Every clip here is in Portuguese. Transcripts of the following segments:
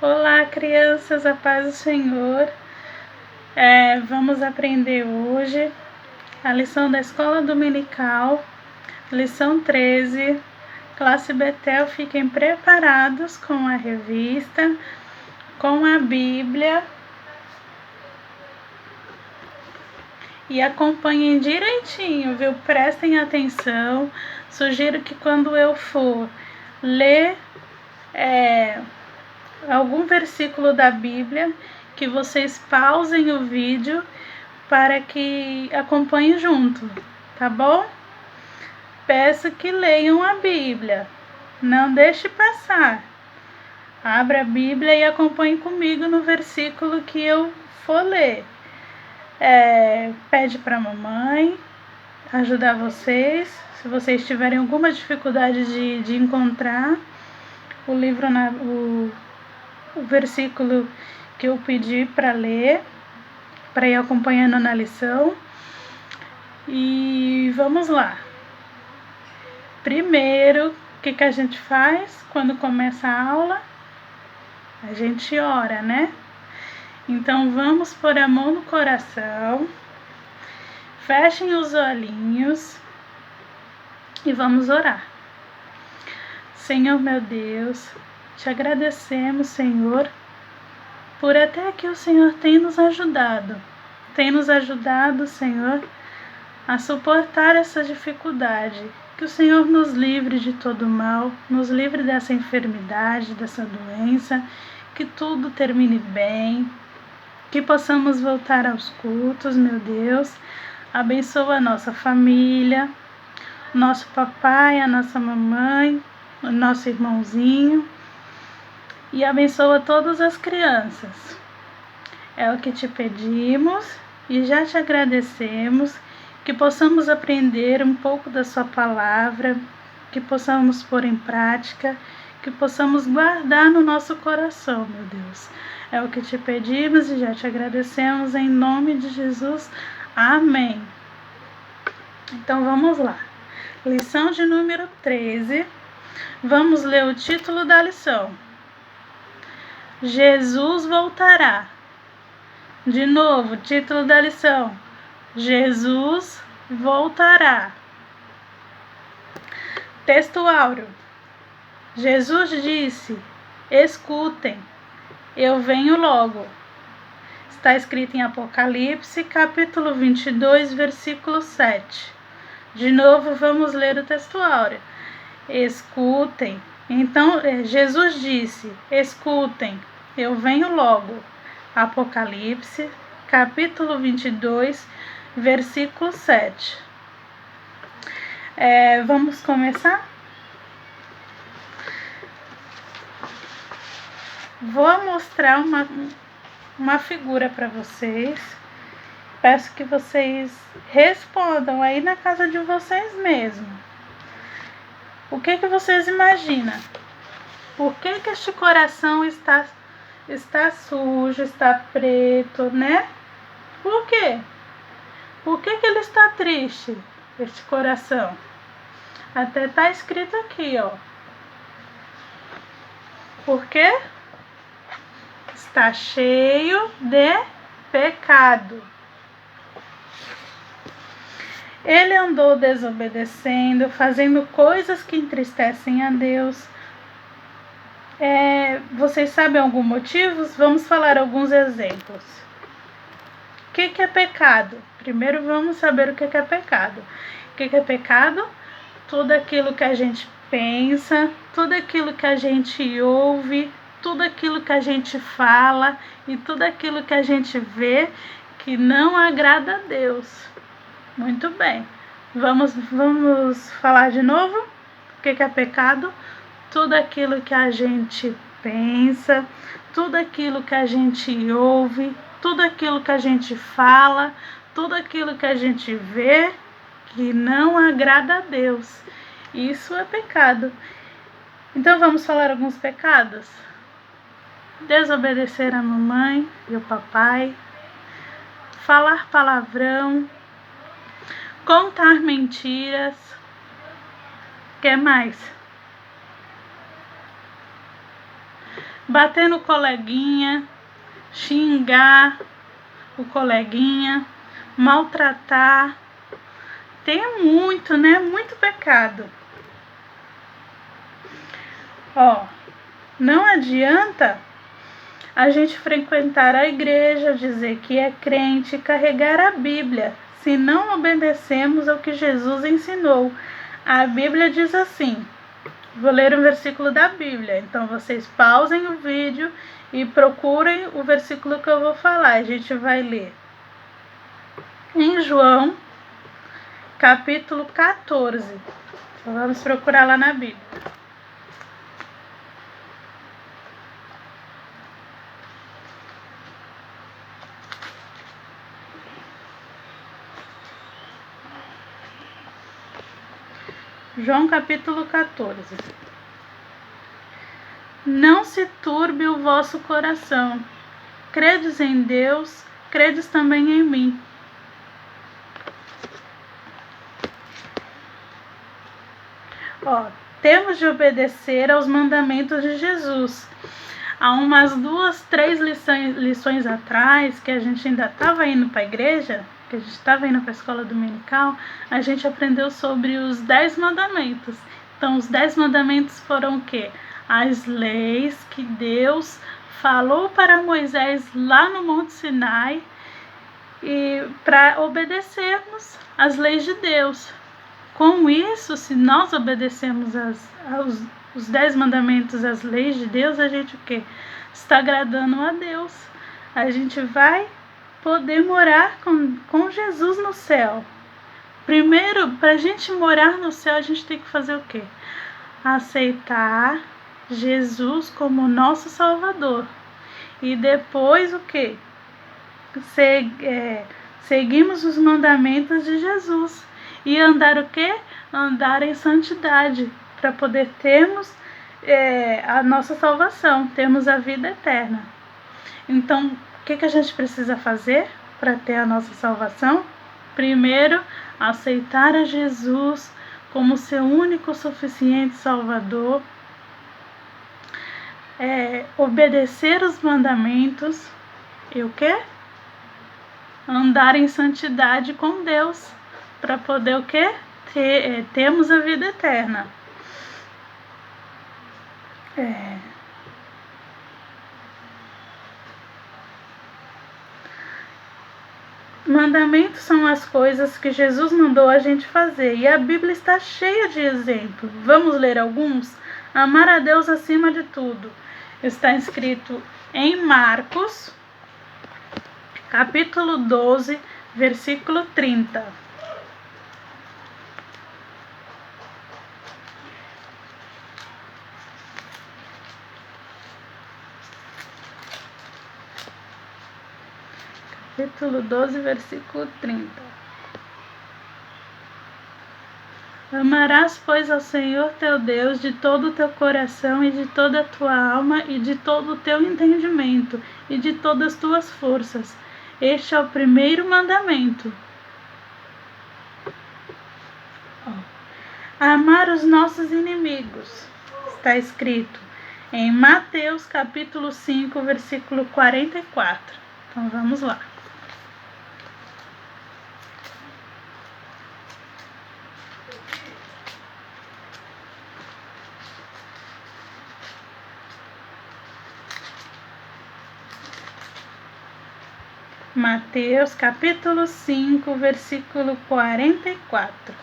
Olá, crianças, a paz do Senhor. Vamos aprender hoje a lição da Escola Dominical, lição 13, classe Betel. Fiquem preparados com a revista, com a Bíblia e acompanhem direitinho, viu? Prestem atenção. Sugiro que quando eu for ler algum versículo da Bíblia, que vocês pausem o vídeo para que acompanhem junto, tá bom? Peço que leiam a Bíblia, não deixe passar. Abra a Bíblia e acompanhe comigo no versículo que eu for ler. Pede para a mamãe ajudar vocês. Se vocês tiverem alguma dificuldade de encontrar o livro, o versículo que eu pedi para ler, para ir acompanhando na lição. E vamos lá. Primeiro, o que a gente faz quando começa a aula? A gente ora, né? Então vamos pôr a mão no coração, fechem os olhinhos e vamos orar. Senhor meu Deus, te agradecemos, Senhor, por até aqui o Senhor tem nos ajudado. Tem nos ajudado, Senhor, a suportar essa dificuldade. Que o Senhor nos livre de todo mal, nos livre dessa enfermidade, dessa doença, que tudo termine bem, que possamos voltar aos cultos, meu Deus. Abençoa a nossa família, nosso papai, a nossa mamãe, o nosso irmãozinho, e abençoa todas as crianças. É o que te pedimos e já te agradecemos, que possamos aprender um pouco da sua palavra, que possamos pôr em prática, que possamos guardar no nosso coração, meu Deus. É o que te pedimos e já te agradecemos, em nome de Jesus. Amém. Então vamos lá. Lição de número 13. Vamos ler o título da lição. Jesus voltará. De novo, título da lição. Jesus voltará. Texto áureo. Jesus disse: escutem, eu venho logo. Está escrito em Apocalipse, capítulo 22, versículo 7. De novo, vamos ler o texto áureo. Escutem. Então, Jesus disse: escutem, eu venho logo. Apocalipse, capítulo 22, versículo 7. Vamos começar? Vou mostrar uma figura para vocês. Peço que vocês respondam aí na casa de vocês mesmo. O que vocês imaginam? Por que este coração está sujo, está preto, né? Por quê? Por que ele está triste, este coração? Até está escrito aqui, ó. Por quê? Está cheio de pecado. Ele andou desobedecendo, fazendo coisas que entristecem a Deus. Vocês sabem algum motivo? Vamos falar alguns exemplos. O que é pecado? Primeiro vamos saber o que é pecado. O que é pecado? Tudo aquilo que a gente pensa, tudo aquilo que a gente ouve, tudo aquilo que a gente fala e tudo aquilo que a gente vê que não agrada a Deus. Muito bem. Vamos falar de novo? O que é pecado? Tudo aquilo que a gente pensa, tudo aquilo que a gente ouve, tudo aquilo que a gente fala, tudo aquilo que a gente vê que não agrada a Deus. Isso é pecado. Então vamos falar alguns pecados? Desobedecer a mamãe e o papai, falar palavrão, contar mentiras. O que mais? bater no coleguinha, xingar o coleguinha, maltratar. Tem muito, né? Muito pecado. Ó, não adianta a gente frequentar a igreja, dizer que é crente, carregar a Bíblia, se não obedecemos ao que Jesus ensinou. A Bíblia diz assim, vou ler um versículo da Bíblia, então vocês pausem o vídeo e procurem o versículo que eu vou falar. A gente vai ler em João, capítulo 14. Então vamos procurar lá na Bíblia. João capítulo 14. Não se turbe o vosso coração. Credes em Deus, credes também em mim. Ó, temos de obedecer aos mandamentos de Jesus. Há umas 2, 3 lições atrás, que a gente ainda estava indo para a igreja, que a gente estava indo para a escola dominical, a gente aprendeu sobre os 10 mandamentos. Então, os 10 mandamentos foram o quê? As leis que Deus falou para Moisés lá no Monte Sinai, e para obedecermos as leis de Deus. Com isso, se nós obedecemos os 10 mandamentos, as leis de Deus, a gente o quê? Está agradando a Deus. A gente vai poder morar com Jesus no céu. Primeiro, para a gente morar no céu, a gente tem que fazer o quê? Aceitar Jesus como nosso Salvador. E depois o quê? Seguimos os mandamentos de Jesus. E andar o quê? Andar em santidade, para poder termos a nossa salvação, termos a vida eterna. Então, o que a gente precisa fazer para ter a nossa salvação? Primeiro, aceitar a Jesus como seu único suficiente Salvador, obedecer os mandamentos e o quê? Andar em santidade com Deus, para poder o quê? Termos a vida eterna. Mandamentos são as coisas que Jesus mandou a gente fazer, e a Bíblia está cheia de exemplos. Vamos ler alguns? Amar a Deus acima de tudo. Está escrito em Marcos, capítulo 12, versículo 30. Capítulo 12, versículo 30. Amarás, pois, ao Senhor teu Deus de todo o teu coração e de toda a tua alma e de todo o teu entendimento e de todas as tuas forças. Este é o primeiro mandamento. Amar os nossos inimigos. Está escrito em Mateus capítulo 5, versículo 44. Então vamos lá. Mateus capítulo 5, versículo 44.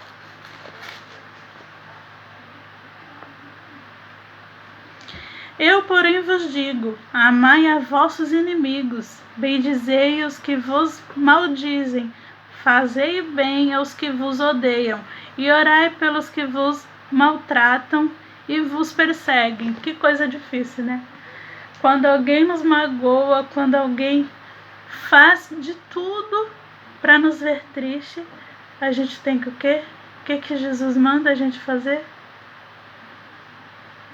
Eu, porém, vos digo, amai a vossos inimigos, bendizei os que vos maldizem, fazei bem aos que vos odeiam, e orai pelos que vos maltratam e vos perseguem. Que coisa difícil, né? Quando alguém nos magoa, quando alguém faz de tudo para nos ver triste, a gente tem que o quê? O que Jesus manda a gente fazer?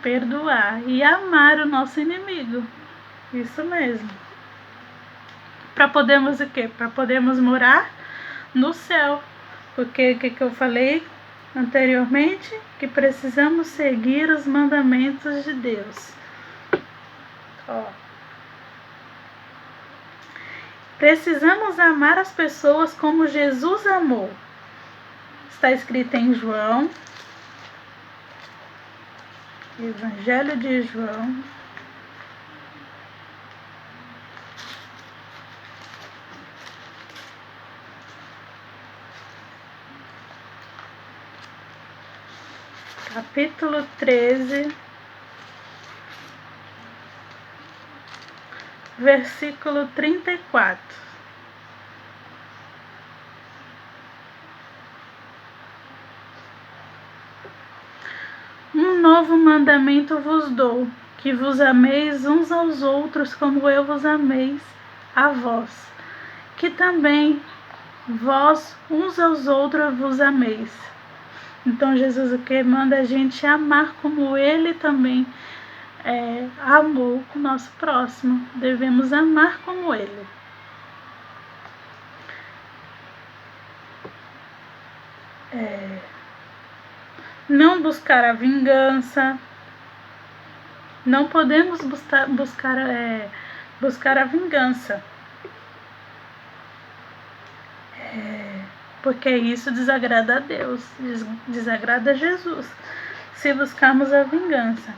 Perdoar e amar o nosso inimigo. Isso mesmo. Para podermos o quê? Para podermos morar no céu. Porque o que eu falei anteriormente? Que precisamos seguir os mandamentos de Deus. Ó. Precisamos amar as pessoas como Jesus amou. Está escrito em João, Evangelho de João, capítulo 13, versículo 34. Um novo mandamento vos dou, que vos ameis uns aos outros como eu vos ameis a vós, que também vós uns aos outros vos ameis. Então Jesus o que manda a gente amar como Ele também amou o nosso próximo. Devemos amar como Ele. Não buscar a vingança. Não podemos buscar a vingança. Porque isso desagrada a Deus, desagrada a Jesus, se buscarmos a vingança.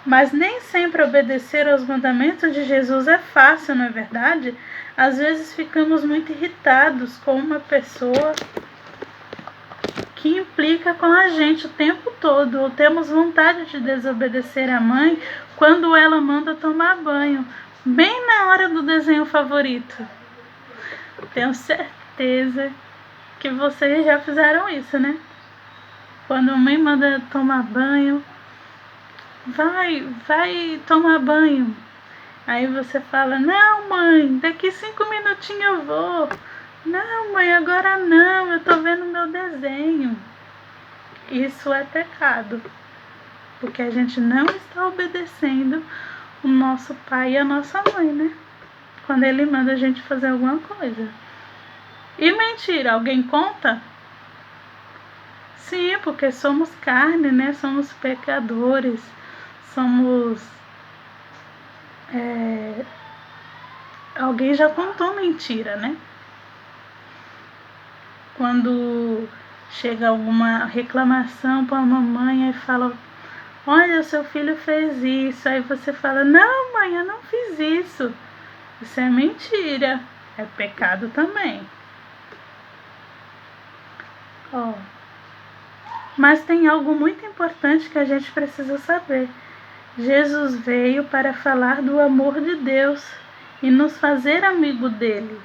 Mas nem sempre obedecer aos mandamentos de Jesus é fácil, não é verdade? Às vezes ficamos muito irritados com uma pessoa que implica com a gente o tempo todo, ou temos vontade de desobedecer a mãe quando ela manda tomar banho, bem na hora do desenho favorito. Tenho certeza que vocês já fizeram isso, né? Quando a mãe manda tomar banho, vai tomar banho. Aí você fala, não mãe, daqui 5 minutinhos eu vou. Não mãe, agora não, eu tô vendo meu desenho. Isso é pecado, porque a gente não está obedecendo o nosso pai e a nossa mãe, né? Quando ele manda a gente fazer alguma coisa. E mentira, alguém conta? Sim, porque somos carne, né? Somos pecadores, somos... Alguém já contou mentira, né? Quando chega alguma reclamação para a mamãe e fala, olha, seu filho fez isso. Aí você fala, não mãe, eu não fiz isso. Isso é mentira, é pecado também. Mas tem algo muito importante que a gente precisa saber. Jesus veio para falar do amor de Deus e nos fazer amigo dele.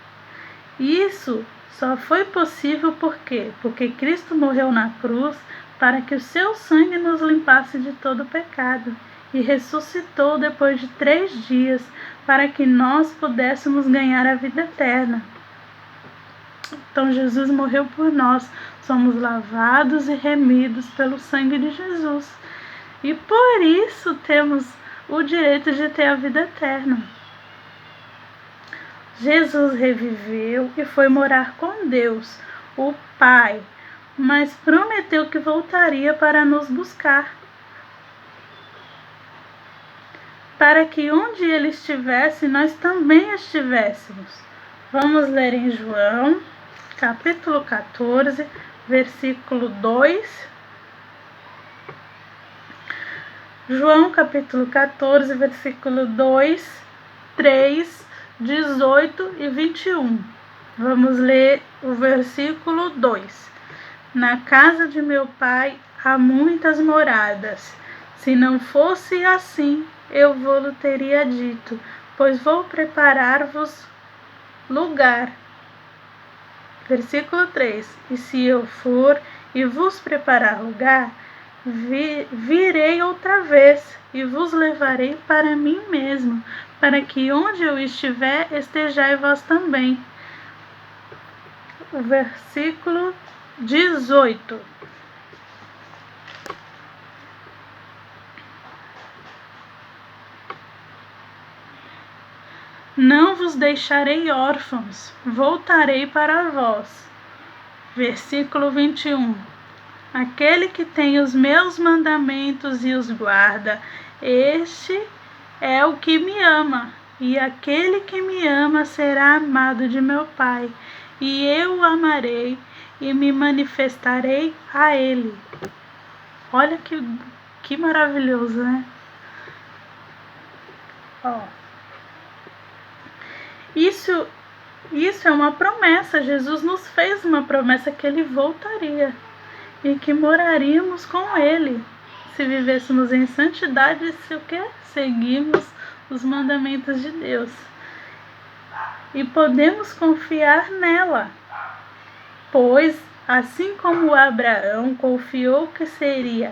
Isso só foi possível por quê? Porque Cristo morreu na cruz para que o seu sangue nos limpasse de todo pecado e ressuscitou depois de 3 dias para que nós pudéssemos ganhar a vida eterna. Então Jesus morreu por nós, somos lavados e remidos pelo sangue de Jesus. E por isso temos o direito de ter a vida eterna. Jesus reviveu e foi morar com Deus, o Pai, mas prometeu que voltaria para nos buscar, para que onde ele estivesse, nós também estivéssemos. Vamos ler em João, capítulo 14, versículo 2. João, capítulo 14, versículo 2, 3, 18 e 21. Vamos ler o versículo 2. Na casa de meu pai há muitas moradas. Se não fosse assim, eu vou-lhe teria dito, pois vou preparar-vos lugar. Versículo 3. E se eu for e vos preparar lugar, virei outra vez e vos levarei para mim mesmo, para que onde eu estiver, estejai vós também. O versículo 18. Não vos deixarei órfãos, voltarei para vós. Versículo 21. Aquele que tem os meus mandamentos e os guarda, este é o que me ama, e aquele que me ama será amado de meu Pai, e eu o amarei e me manifestarei a ele. Olha que maravilhoso, né? Ó, isso é uma promessa. Jesus nos fez uma promessa que ele voltaria e que moraríamos com ele se vivêssemos em santidade e se o que? Seguirmos os mandamentos de Deus. E podemos confiar nela, pois assim como Abraão confiou que seria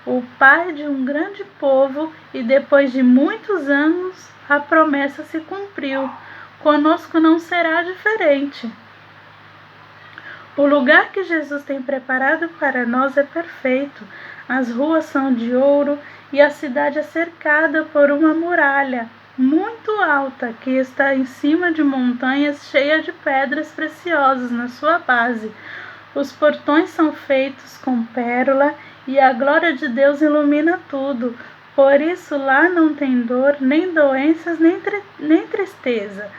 o pai de um grande povo e depois de muitos anos a promessa se cumpriu, conosco não será diferente. O lugar que Jesus tem preparado para nós é perfeito. As ruas são de ouro e a cidade é cercada por uma muralha muito alta que está em cima de montanhas cheias de pedras preciosas na sua base. Os portões são feitos com pérola e a glória de Deus ilumina tudo. Por isso lá não tem dor, nem doenças, nem tristeza.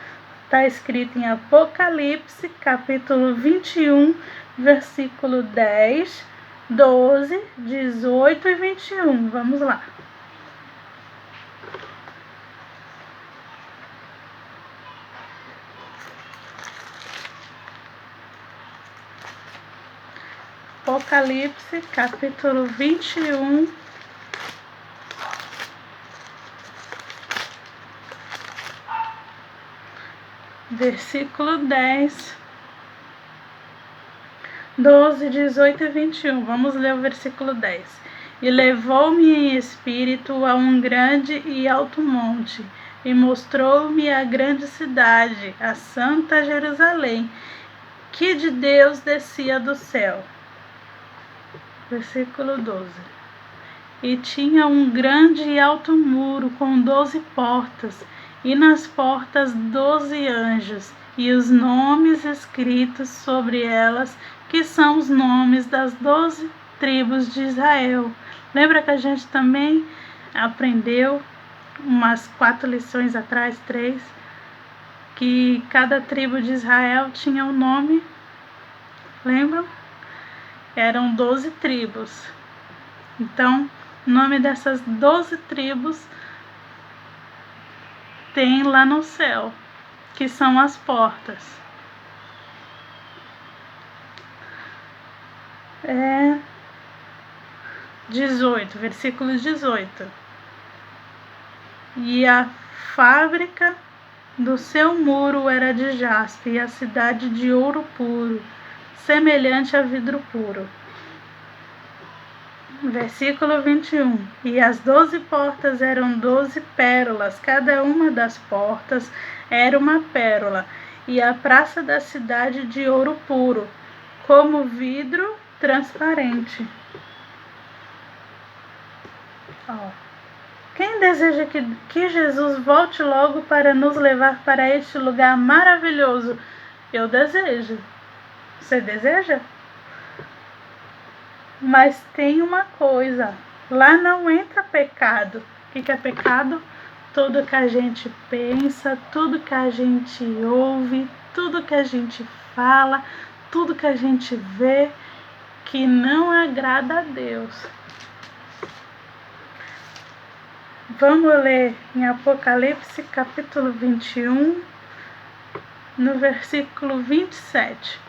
Está escrito em Apocalipse, capítulo 21, versículo 10, 12, 18 e 21. Vamos lá. Apocalipse, capítulo 21, versículo 10, 12, 18 e 21. Vamos ler o versículo 10. E levou-me em espírito a um grande e alto monte, e mostrou-me a grande cidade, a santa Jerusalém, que de Deus descia do céu. Versículo 12. E tinha um grande e alto muro com 12 portas, e nas portas 12 anjos, e os nomes escritos sobre elas, que são os nomes das 12 tribos de Israel. Lembra que a gente também aprendeu umas 4 lições atrás, 3, que cada tribo de Israel tinha um nome? Lembram? Eram 12 tribos. Então, o nome dessas 12 tribos tem lá no céu, que são as portas. 18, versículo 18. E a fábrica do seu muro era de jaspe, e a cidade de ouro puro, semelhante a vidro puro. Versículo 21. E as 12 portas eram 12 pérolas, cada uma das portas era uma pérola, e a praça da cidade de ouro puro, como vidro transparente. Quem deseja que Jesus volte logo para nos levar para este lugar maravilhoso? Eu desejo. Você deseja? Mas tem uma coisa, lá não entra pecado. O que é pecado? Tudo que a gente pensa, tudo que a gente ouve, tudo que a gente fala, tudo que a gente vê que não agrada a Deus. Vamos ler em Apocalipse capítulo 21, no versículo 27.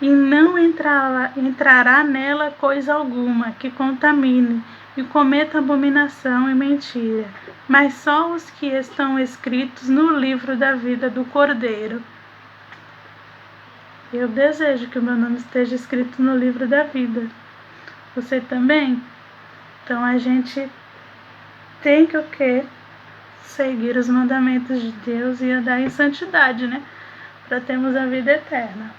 E não entrará nela coisa alguma que contamine e cometa abominação e mentira, mas só os que estão escritos no livro da vida do Cordeiro. Eu desejo que o meu nome esteja escrito no livro da vida. Você também? Então a gente tem que o quê? Seguir os mandamentos de Deus e andar em santidade, né? Para termos a vida eterna.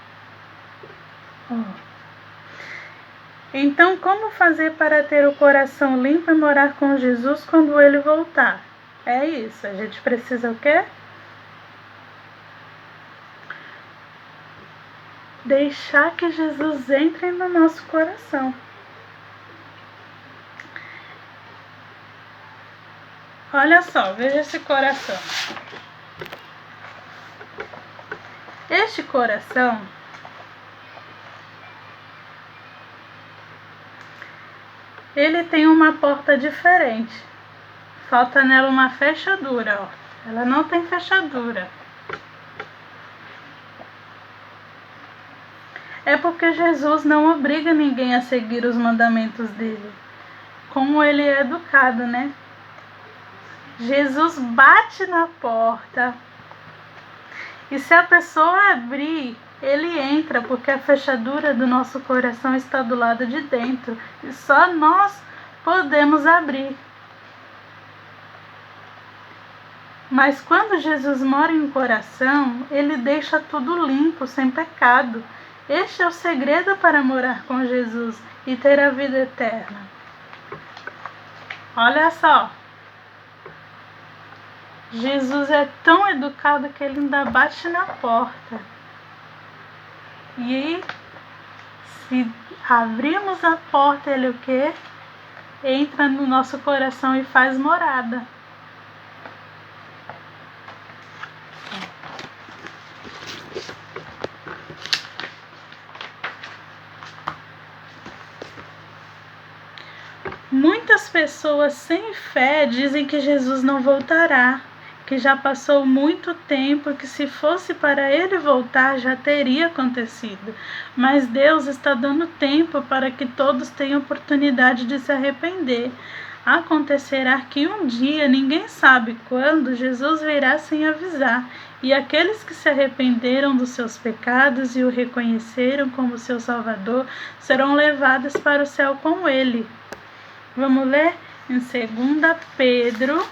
Então, como fazer para ter o coração limpo e morar com Jesus quando ele voltar? É isso, a gente precisa o quê? Deixar que Jesus entre no nosso coração. Olha só, veja esse coração. Este coração, ele tem uma porta diferente. Falta nela uma fechadura, ó. Ela não tem fechadura. É porque Jesus não obriga ninguém a seguir os mandamentos dele. Como ele é educado, né? Jesus bate na porta. E se a pessoa abrir, ele entra, porque a fechadura do nosso coração está do lado de dentro. E só nós podemos abrir. Mas quando Jesus mora em um coração, ele deixa tudo limpo, sem pecado. Este é o segredo para morar com Jesus e ter a vida eterna. Olha só. Jesus é tão educado que ele ainda bate na porta. E se abrirmos a porta, ele o quê? Entra no nosso coração e faz morada. Muitas pessoas sem fé dizem que Jesus não voltará, que já passou muito tempo, que se fosse para ele voltar já teria acontecido. Mas Deus está dando tempo para que todos tenham oportunidade de se arrepender. Acontecerá que um dia, ninguém sabe quando, Jesus virá sem avisar, e aqueles que se arrependeram dos seus pecados e o reconheceram como seu Salvador serão levados para o céu com ele. Vamos ler em 2 Pedro,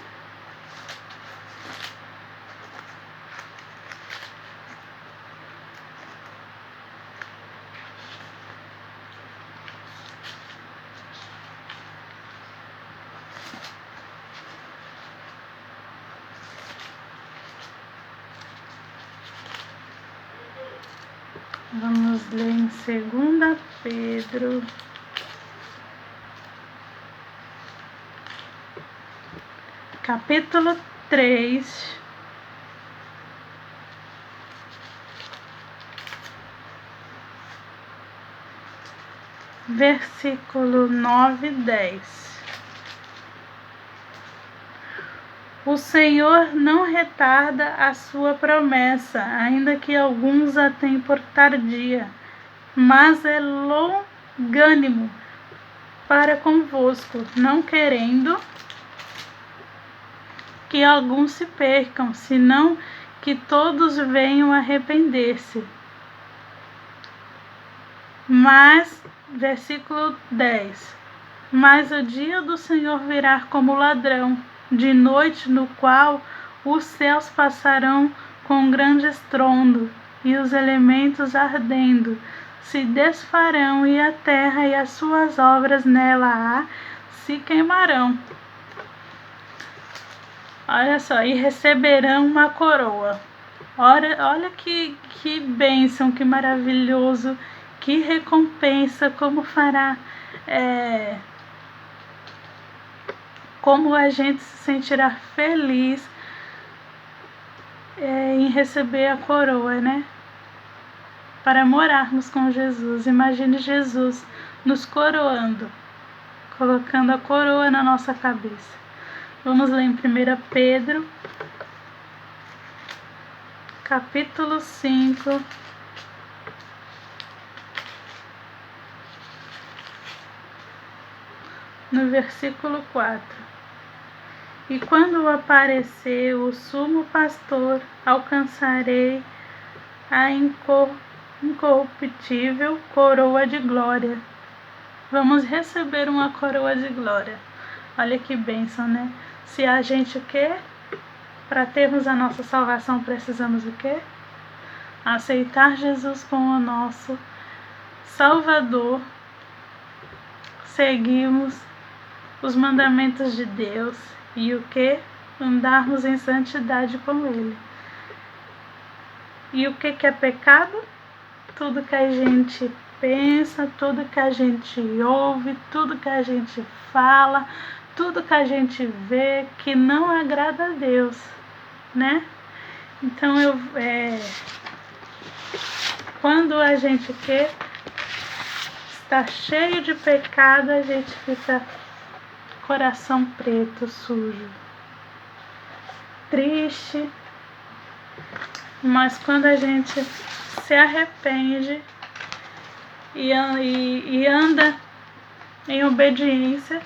vamos ler em 2 Pedro, capítulo 3, versículo 9 e 10. O Senhor não retarda a sua promessa, ainda que alguns a tenham por tardia, mas é longânimo para convosco, não querendo que alguns se percam, senão que todos venham a arrepender-se. Mas, versículo 10, mas o dia do Senhor virá como ladrão, de noite, no qual os céus passarão com grande estrondo, e os elementos ardendo se desfarão, e a terra e as suas obras nela se queimarão. Olha só, e receberão uma coroa. Olha que bênção, que maravilhoso, que recompensa, como fará, como a gente se sentirá feliz em receber a coroa, né? Para morarmos com Jesus. Imagine Jesus nos coroando, colocando a coroa na nossa cabeça. Vamos ler em 1 Pedro, capítulo 5, no versículo 4. E quando aparecer o sumo pastor, alcançarei a incorruptível coroa de glória. Vamos receber uma coroa de glória. Olha que bênção, né? Se a gente quer, para termos a nossa salvação, precisamos o quê? Aceitar Jesus como o nosso Salvador, seguirmos os mandamentos de Deus e o que? Andarmos em santidade com Ele. E o que é pecado? Tudo que a gente pensa, tudo que a gente ouve, tudo que a gente fala, tudo que a gente vê que não agrada a Deus, né? Então quando a gente está cheio de pecado, a gente fica coração preto, sujo, triste. Mas quando a gente se arrepende e anda em obediência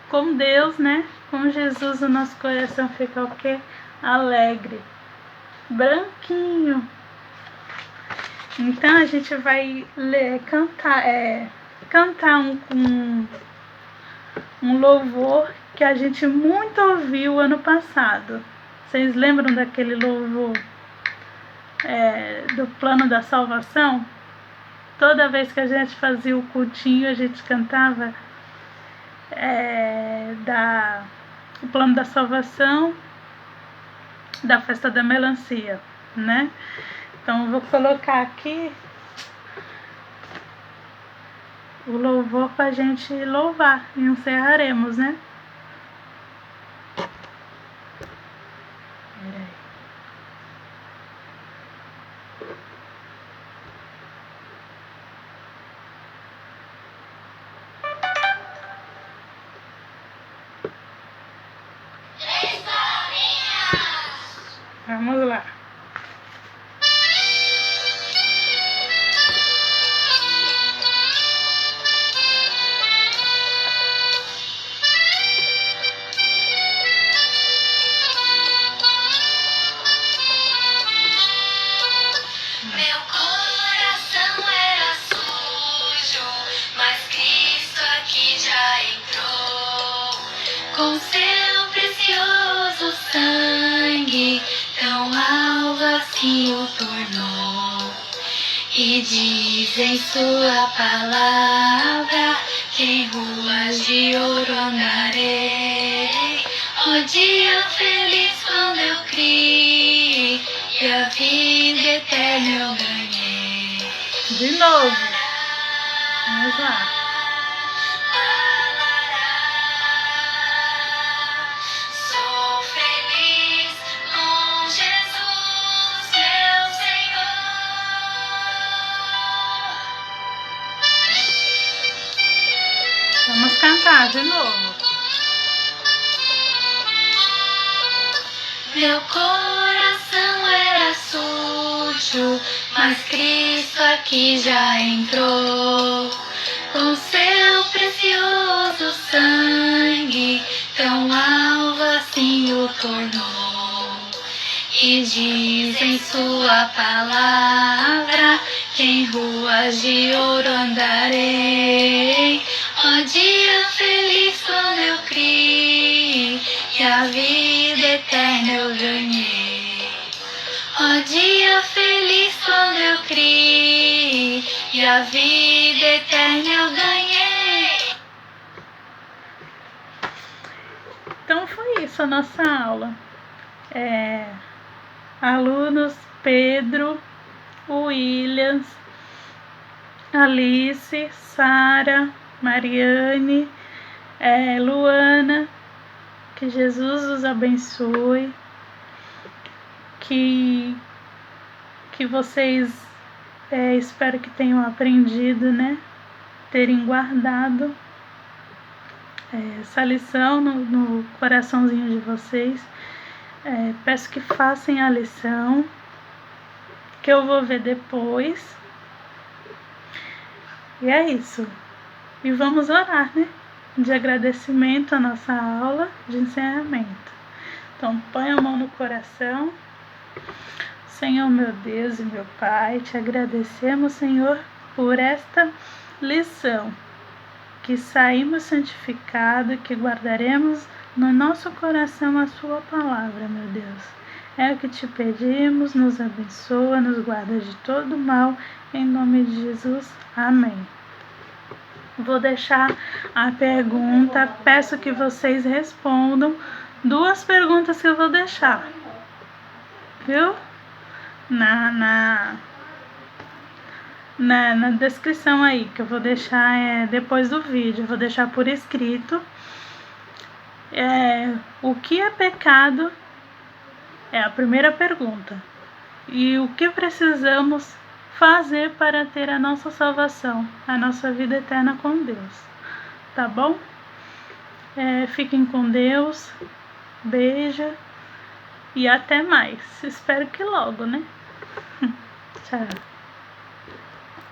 com Deus, né? Com Jesus, o nosso coração fica o quê? Alegre, branquinho. Então a gente vai cantar um louvor que a gente muito ouviu ano passado. Vocês lembram daquele louvor do plano da salvação? Toda vez que a gente fazia o cultinho, a gente cantava o plano da salvação da festa da melancia, né? Então eu vou colocar aqui o louvor para a gente louvar e encerraremos, né? Vamos lá. Com seu precioso sangue, tão alvo assim o tornou. E diz em sua palavra que em ruas de ouro andarei. Ó dia feliz quando eu criei e a vida eterna eu ganhei. De novo. Vamos lá. Vamos cantar de novo. Meu coração era sujo, mas Cristo aqui já entrou. Com seu precioso sangue, tão alvo assim o tornou. E diz em sua palavra que em ruas de ouro andarei. Ó dia feliz quando eu criei e a vida eterna eu ganhei. Ó dia feliz quando eu criei e a vida eterna eu ganhei. Então foi isso a nossa aula. Alunos Pedro, Williams, Alice, Sara, Mariane, Luana, que Jesus os abençoe, que vocês espero que tenham aprendido, né? Terem guardado essa lição no coraçãozinho de vocês. Peço que façam a lição, que eu vou ver depois. E é isso. E vamos orar, né? De agradecimento à nossa aula de encerramento. Então, põe a mão no coração. Senhor, meu Deus e meu Pai, te agradecemos, Senhor, por esta lição. Que saímos santificados, que guardaremos no nosso coração a sua palavra, meu Deus. É o que te pedimos, nos abençoa, nos guarda de todo mal, em nome de Jesus. Amém. Vou deixar a pergunta, peço que vocês respondam 2 perguntas que eu vou deixar, viu? Na descrição aí, que eu vou deixar depois do vídeo, eu vou deixar por escrito O que é pecado é a primeira pergunta. E o que precisamos fazer para ter a nossa salvação, a nossa vida eterna com Deus. Tá bom? Fiquem com Deus. Beijo. E até mais. Espero que logo, né? Tchau.